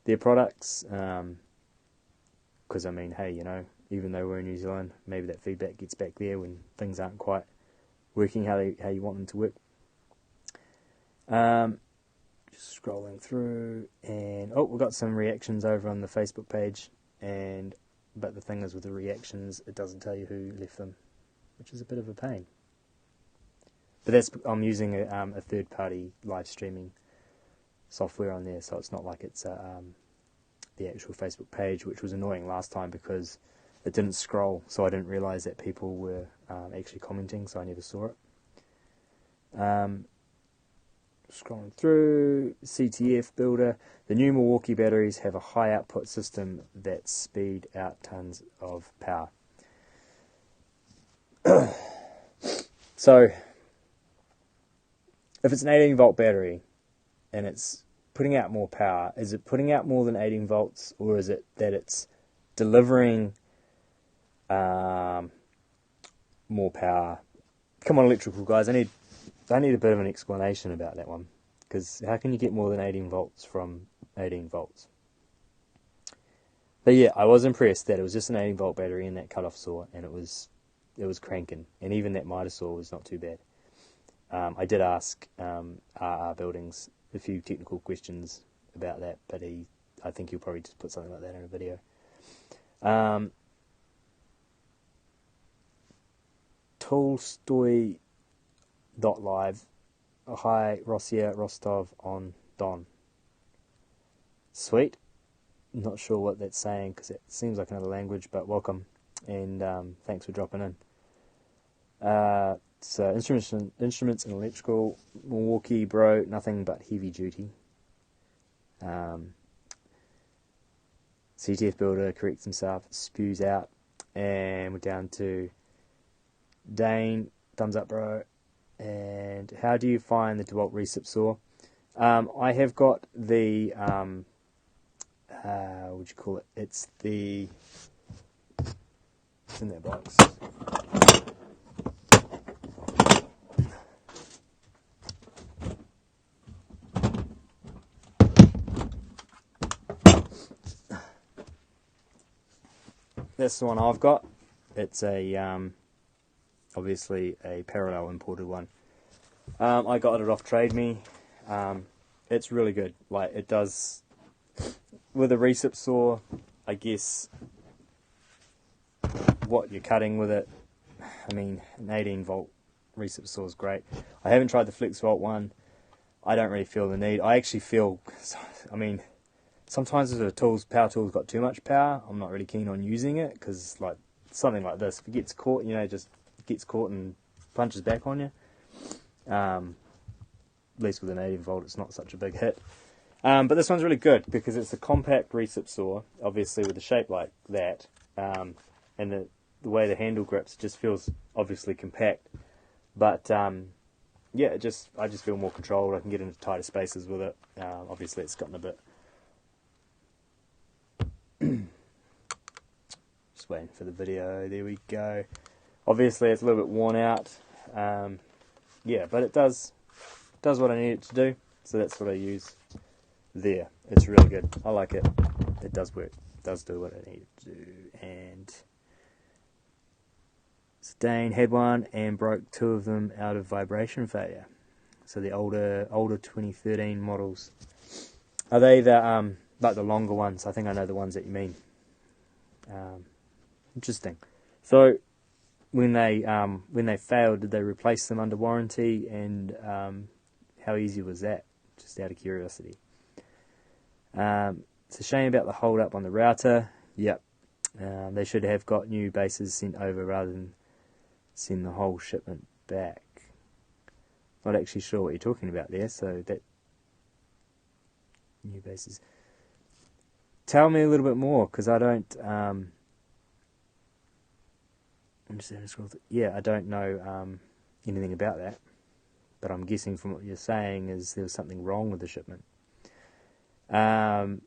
their products. Because I mean, hey, even though we're in New Zealand, maybe that feedback gets back there when things aren't quite working how you want them to work. Just scrolling through, and we've got some reactions over on the Facebook page. But the thing is, with the reactions, it doesn't tell you who left them, which is a bit of a pain. But I'm using a third-party live streaming software on there, so it's not like it's the actual Facebook page, which was annoying last time because it didn't scroll, so I didn't realise that people were actually commenting, so I never saw it. Scrolling through, CTF builder. The new Milwaukee batteries have a high output system that speed out tons of power. So, if it's an 18 volt battery and it's putting out more power, is it putting out more than 18 volts, or is it that it's delivering more power? Come on, electrical guys, I need a bit of an explanation about that one. because how can you get more than 18 volts from 18 volts? But yeah, I was impressed that it was just an 18 volt battery in that cut-off saw, and it was cranking, and even that miter saw was not too bad. I did ask RR Buildings a few technical questions about that, but I think he'll probably just put something like that in a video. Tolstoy.live. Hi, Rossiya Rostov on Don. Sweet. Not sure what that's saying because it seems like another language, but welcome, and thanks for dropping in. So instruments and electrical, Milwaukee, bro, nothing but heavy duty. CTF builder corrects himself, spews out, and we're down to Dane, thumbs up, bro. And how do you find the DeWalt recip saw? I have got the what would you call it? It's in that box. That's the one I've got. It's a obviously a parallel imported one. I got it off Trade Me. It's really good. Like, it does with a recip saw, I guess what you're cutting with it. I mean, an 18 volt recip saw is great. I haven't tried the Flex Volt one. I don't really feel the need. I actually feel, I mean, sometimes if the Powertools got too much power, I'm not really keen on using it, because like something like this, if it gets caught, just gets caught and punches back on you. At least with an 18 volt, it's not such a big hit. But this one's really good because it's a compact recip saw, obviously with a shape like that, and the way the handle grips just feels obviously compact. But yeah, I just feel more controlled. I can get into tighter spaces with it. Obviously, it's gotten a bit. Just waiting for the video. There we go. Obviously, it's a little bit worn out. Yeah, but it does what I need it to do. So that's what I use there. It's really good. I like it. It does work. It does do what I need it to do. And Dane had one and broke 2 of them out of vibration failure. So the older 2013 models. Are they the like the longer ones? I think I know the ones that you mean. Interesting. So when they failed, did they replace them under warranty? And how easy was that? Just out of curiosity. It's a shame about the hold up on the router. Yep. They should have got new bases sent over rather than send the whole shipment back. Not actually sure what you're talking about there, so that new bases. Tell me a little bit more, because I don't. I'm just going to scroll through. Yeah, I don't know anything about that, but I'm guessing from what you're saying is there was something wrong with the shipment. WRIJO.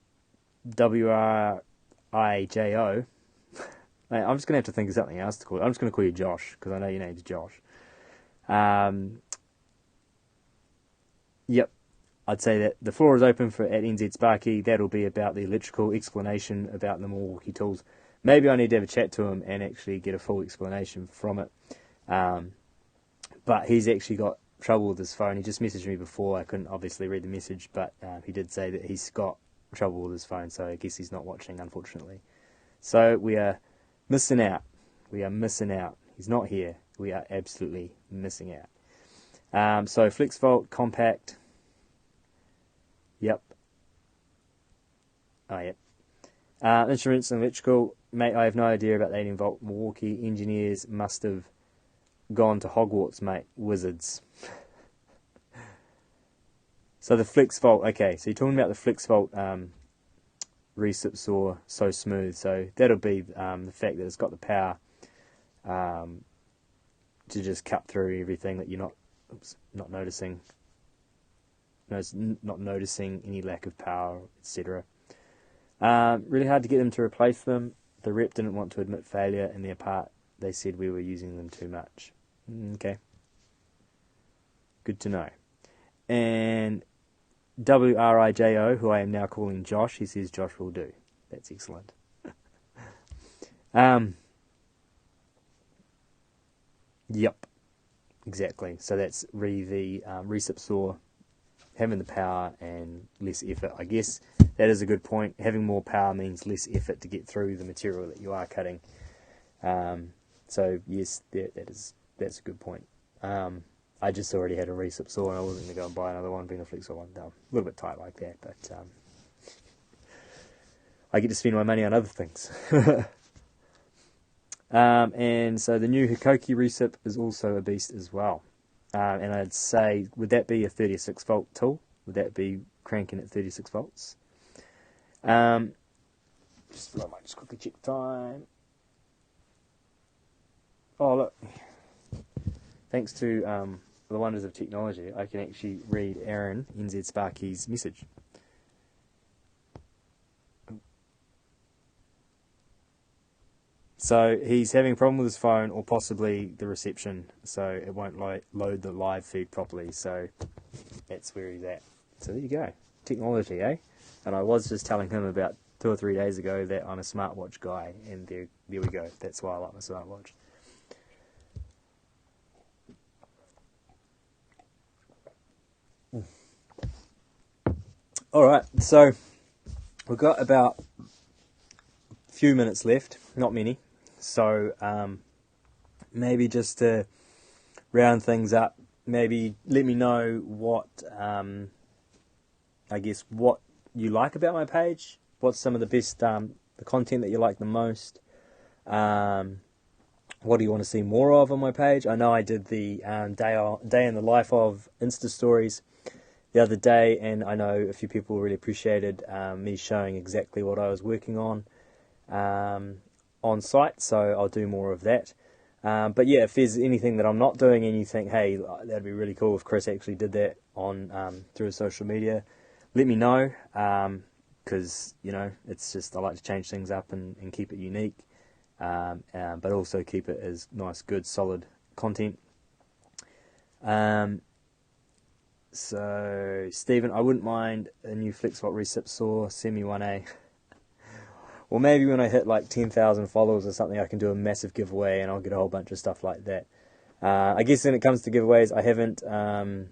I'm just going to have to think of something else to call it. I'm just going to call you Josh, because I know your name's Josh. Yep. I'd say that the floor is open at NZ Sparky. That'll be about the electrical explanation about the Milwaukee tools. Maybe I need to have a chat to him and actually get a full explanation from it. But he's actually got trouble with his phone. He just messaged me before. I couldn't obviously read the message, but he did say that he's got trouble with his phone, so I guess he's not watching, unfortunately. So we are missing out. We are missing out. He's not here. We are absolutely missing out. So Flex Volt, compact. Yep. Oh, yep. Instruments and electrical. Mate, I have no idea about the 18 volt. Milwaukee engineers must have gone to Hogwarts, mate. Wizards. So the Flex Volt. Okay, so you're talking about the Flex Volt recip saw so smooth. So that'll be the fact that it's got the power to just cut through everything that you're not noticing. Not noticing any lack of power, etc. Really hard to get them to replace them. The rep didn't want to admit failure in their part. They said we were using them too much. Okay. Good to know. And WRIJO, who I am now calling Josh, he says Josh will do. That's excellent. Yep, exactly. So that's the recip saw, having the power and less effort. I guess that is a good point. Having more power means less effort to get through the material that you are cutting. So yes, that's a good point. I just already had a recip saw and I wasn't going to go and buy another one, being a flex saw one. No, a little bit tight like that, but I get to spend my money on other things. And so the new Hikoki recip is also a beast as well. And I'd say, would that be a 36 volt tool? Would that be cranking at 36 volts? I might just quickly check time. Oh, look. Thanks to the wonders of technology, I can actually read Aaron, NZ Sparky's message. So he's having a problem with his phone or possibly the reception, so it won't load the live feed properly. So that's where he's at. So there you go. Technology, eh? And I was just telling him about 2 or 3 days ago that I'm a smartwatch guy, and there we go. That's why I like my smartwatch. All right, so we've got about a few minutes left, not many. So maybe just to round things up, maybe let me know what, I guess, what you like about my page. What's some of the best, the content that you like the most? What do you want to see more of on my page? I know I did the day in the life of Insta stories the other day, and I know a few people really appreciated me showing exactly what I was working on site, so I'll do more of that. But yeah, if there's anything that I'm not doing and you think, hey, that'd be really cool if Chris actually did that on through social media, let me know, because it's just I like to change things up and keep it unique, but also keep it as nice, good, solid content. So Stephen, I wouldn't mind a new FlexVault recip saw, send me 1A. Or maybe when I hit like 10,000 followers or something, I can do a massive giveaway and I'll get a whole bunch of stuff like that. I guess when it comes to giveaways, I haven't done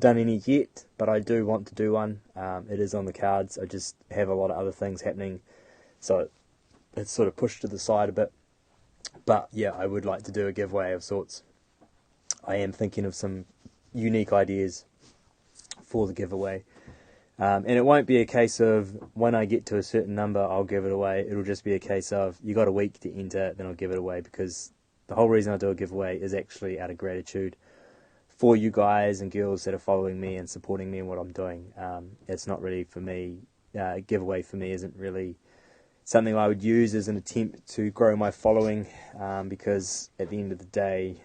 any yet, but I do want to do one. It is on the cards. I just have a lot of other things happening, so it's sort of pushed to the side a bit. But yeah, I would like to do a giveaway of sorts. I am thinking of some unique ideas for the giveaway. And it won't be a case of when I get to a certain number, I'll give it away. It'll just be a case of you got a week to enter, then I'll give it away, because the whole reason I do a giveaway is actually out of gratitude for you guys and girls that are following me and supporting me in what I'm doing. It's not really for me. A giveaway for me isn't really something I would use as an attempt to grow my following, because at the end of the day,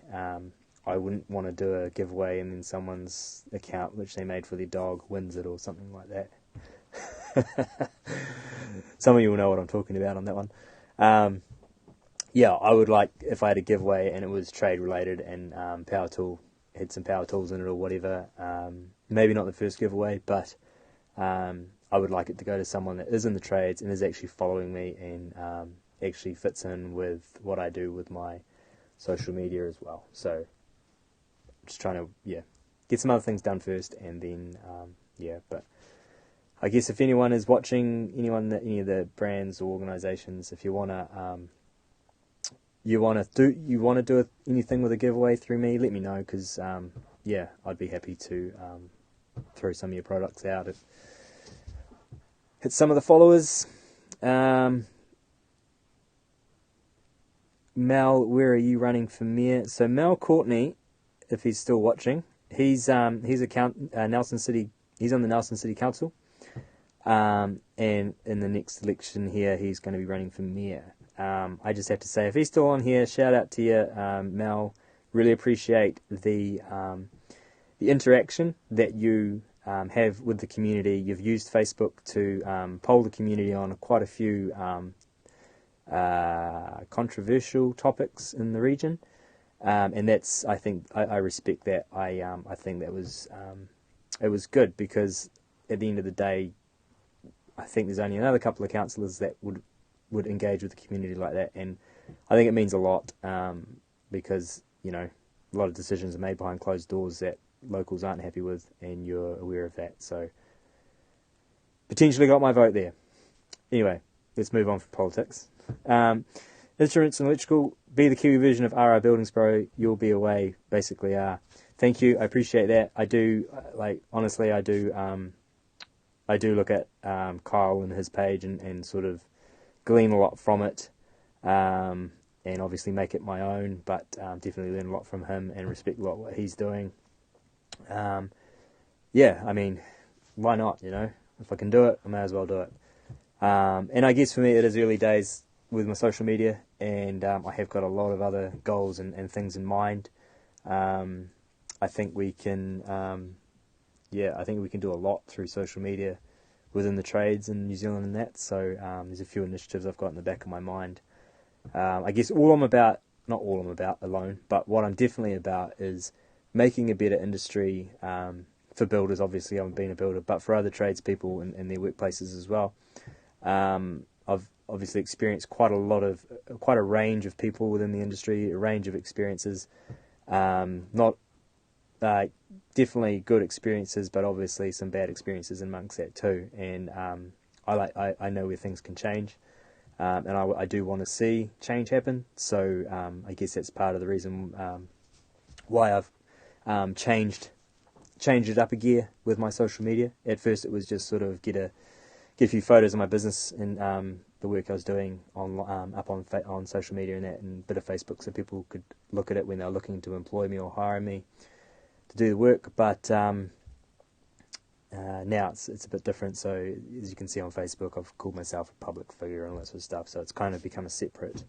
I wouldn't want to do a giveaway and then someone's account, which they made for their dog, wins it or something like that. Some of you will know what I'm talking about on that one. Yeah, I would like, if I had a giveaway and it was trade related and Powertool had some Powertools in it or whatever, maybe not the first giveaway, but I would like it to go to someone that is in the trades and is actually following me and actually fits in with what I do with my social media as well. So just trying to get some other things done first, and then but I guess if anyone is watching, any of the brands or organizations, if you want to do anything with a giveaway through me, let me know, because I'd be happy to throw some of your products out, hit some of the followers. Mel, where are you running for mayor? So Mel Courtney, if he's still watching, he's Nelson City. He's on the Nelson City Council, and in the next election here, he's going to be running for mayor. I just have to say, if he's still on here, shout out to you, Mel. Really appreciate the interaction that you have with the community. You've used Facebook to poll the community on quite a few controversial topics in the region. And that's, I think, I respect that. I think that was it was good, because at the end of the day, I think there's only another couple of councillors that would engage with the community like that, and I think it means a lot, because, you know, a lot of decisions are made behind closed doors that locals aren't happy with, and you're aware of that. So potentially got my vote there. Anyway, let's move on from politics. Insurance and electrical, be the Kiwi version of RR Buildings Pro, you'll be away, basically. Thank you, I appreciate that. I do, honestly, I do look at Kyle and his page and sort of glean a lot from it, and obviously make it my own, but definitely learn a lot from him and respect a lot what he's doing. Yeah, I mean, why not, you know? If I can do it, I may as well do it. And I guess for me, it is early days with my social media, and I have got a lot of other goals and things in mind. I think we can, I think we can do a lot through social media within the trades in New Zealand and that. So there's a few initiatives I've got in the back of my mind. I guess not all I'm about alone, but what I'm definitely about is making a better industry for builders. Obviously, I've been a builder, but for other tradespeople in their workplaces as well. I've obviously experienced quite a range of people within the industry, a range of experiences. Not definitely good experiences, but obviously some bad experiences amongst that too. And I know where things can change, and I do want to see change happen. So I guess that's part of the reason why I've changed it up a gear with my social media. At first, it was just sort of get a few photos of my business and the work I was doing up on social media and that, and a bit of Facebook, so people could look at it when they're looking to employ me or hire me to do the work. But now it's a bit different. So as you can see on Facebook, I've called myself a public figure and all that sort of stuff. So it's kind of become a separate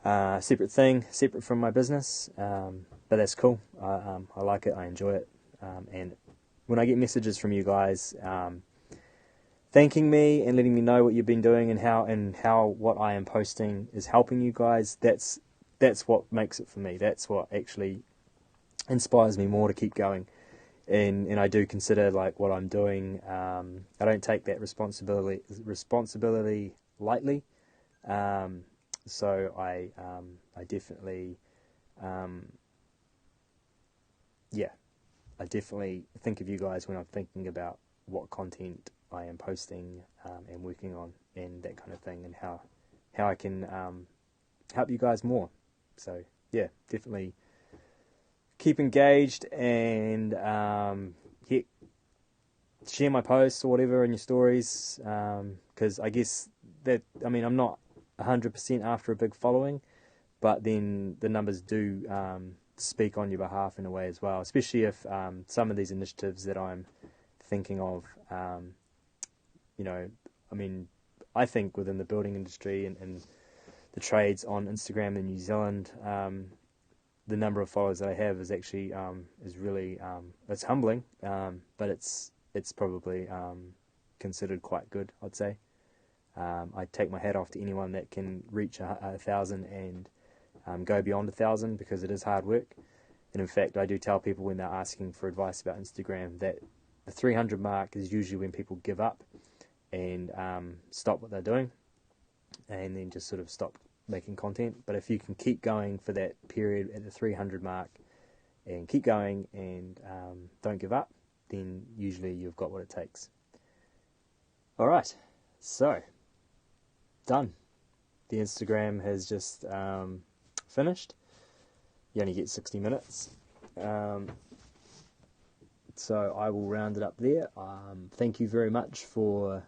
thing, separate from my business. But that's cool. I like it. I enjoy it. And when I get messages from you guys thanking me and letting me know what you've been doing and how what I am posting is helping you guys, that's what makes it for me. That's what actually inspires me more to keep going. And I do consider like what I'm doing. I don't take that responsibility lightly. So I definitely I definitely think of you guys when I'm thinking about what content I am posting and working on and that kind of thing, and how I can help you guys more. So yeah, definitely keep engaged and share my posts or whatever in your stories, because I guess that, I mean, I'm not 100% after a big following, but then the numbers do speak on your behalf in a way as well, especially if some of these initiatives that I'm thinking of, you know, I mean, I think within the building industry and the trades on Instagram in New Zealand, the number of followers that I have is actually is really it's humbling, but it's probably considered quite good, I'd say. I take my hat off to anyone that can reach 1,000 and go beyond 1,000, because it is hard work. And in fact, I do tell people when they're asking for advice about Instagram that the 300 mark is usually when people give up and stop what they're doing, and then just sort of stop making content. But if you can keep going for that period at the 300 mark and keep going and don't give up, then usually you've got what it takes. Alright, so done. The Instagram has just finished. You only get 60 minutes. So I will round it up there. Thank you very much for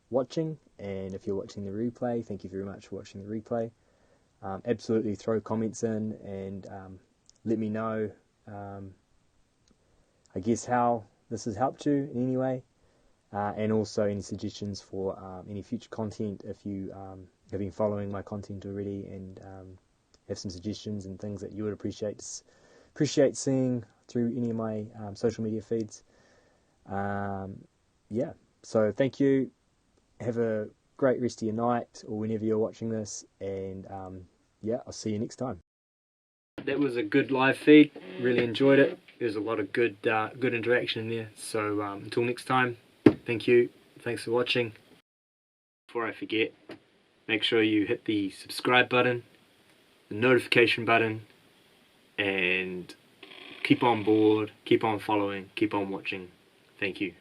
watching, and if you're watching the replay, thank you very much for watching the replay. Absolutely throw comments in and let me know, I guess, how this has helped you in any way, and also any suggestions for any future content. If you have been following my content already and have some suggestions and things that you would appreciate seeing through any of my social media feeds. Yeah, so thank you. Have a great rest of your night or whenever you're watching this, and yeah, I'll see you next time. That was a good live feed. Really enjoyed it. there's a lot of good interaction in there. So until next time, thank you. Thanks for watching. Before I forget, make sure you hit the subscribe button, the notification button, and keep on board, keep on following, keep on watching. Thank you.